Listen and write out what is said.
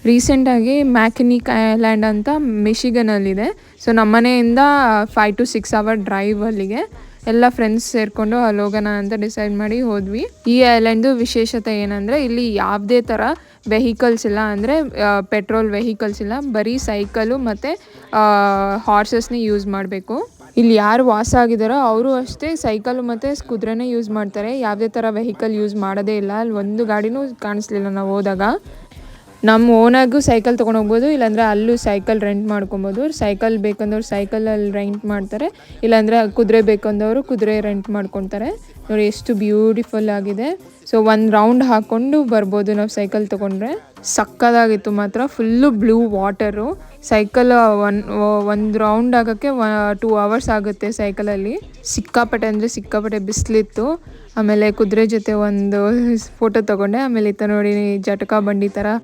ರೀಸೆಂಟಾಗಿ ಮ್ಯಾಕಿನಿಕ್ ಐಲ್ಯಾಂಡ್ ಅಂತ ಮಿಶಿಗನಲ್ಲಿದೆ. ಸೊ ನಮ್ಮ ಮನೆಯಿಂದ 5 to 6 ಅವರ್ ಡ್ರೈವ್ ಅಲ್ಲಿಗೆ. ಎಲ್ಲ ಫ್ರೆಂಡ್ಸ್ ಸೇರಿಕೊಂಡು ಅಲ್ಲಿ ಹೋಗೋಣ ಅಂತ ಡಿಸೈಡ್ ಮಾಡಿ ಹೋದ್ವಿ. ಈ ಐಲ್ಯಾಂಡು ವಿಶೇಷತೆ ಏನಂದರೆ ಇಲ್ಲಿ ಯಾವುದೇ ಥರ ವೆಹಿಕಲ್ಸ್ ಇಲ್ಲ, ಅಂದರೆ ಪೆಟ್ರೋಲ್ ವೆಹಿಕಲ್ಸ್ ಇಲ್ಲ, ಬರೀ ಸೈಕಲು ಮತ್ತು ಹಾರ್ಸಸ್ನೇ ಯೂಸ್ ಮಾಡಬೇಕು. ಇಲ್ಲಿ ಯಾರು ವಾಸ ಆಗಿದ್ದಾರೋ ಅವರು ಅಷ್ಟೇ ಸೈಕಲ್ ಮತ್ತು ಕುದುರೆನೇ ಯೂಸ್ ಮಾಡ್ತಾರೆ. ಯಾವುದೇ ಥರ ವೆಹಿಕಲ್ ಯೂಸ್ ಮಾಡೋದೇ ಇಲ್ಲ. ಅಲ್ಲಿ ಒಂದು ಗಾಡಿನೂ ಕಾಣಿಸ್ಲಿಲ್ಲ ನಾವು ಹೋದಾಗ. ನಮ್ಮ ಓನಾಗೂ ಸೈಕಲ್ ತೊಗೊಂಡು ಹೋಗ್ಬೋದು, ಇಲ್ಲಾಂದರೆ ಅಲ್ಲೂ ಸೈಕಲ್ ರೆಂಟ್ ಮಾಡ್ಕೊಬೋದು. ಸೈಕಲ್ ಬೇಕಂದವ್ರು ಸೈಕಲಲ್ಲಿ ರೆಂಟ್ ಮಾಡ್ತಾರೆ, ಇಲ್ಲಾಂದರೆ ಕುದುರೆ ಬೇಕಂದವರು ಕುದುರೆ ರೆಂಟ್ ಮಾಡ್ಕೊತಾರೆ. ನೋಡಿ ಎಷ್ಟು ಬ್ಯೂಟಿಫುಲ್ ಆಗಿದೆ. ಸೊ ಒಂದು ರೌಂಡ್ ಹಾಕ್ಕೊಂಡು ಬರ್ಬೋದು ನಾವು ಸೈಕಲ್ ತೊಗೊಂಡ್ರೆ. ಸಕ್ಕದಾಗಿತ್ತು ಮಾತ್ರ. Full blue water. ಸೈಕಲ್ ಒಂದು ರೌಂಡ್ ಆಗೋಕ್ಕೆ 2 hours ಆಗುತ್ತೆ ಸೈಕಲಲ್ಲಿ. ಸಿಕ್ಕಾಪಟ್ಟೆ ಅಂದರೆ ಸಿಕ್ಕಾಪಟ್ಟೆ ಬಿಸಿಲಿತ್ತು. ಆಮೇಲೆ ಕುದುರೆ ಜೊತೆ ಒಂದು ಫೋಟೋ ತೊಗೊಂಡೆ. ಆಮೇಲೆ ಇತ್ತ ನೋಡಿ ಜಟಕಾ ಬಂಡಿ ಥರ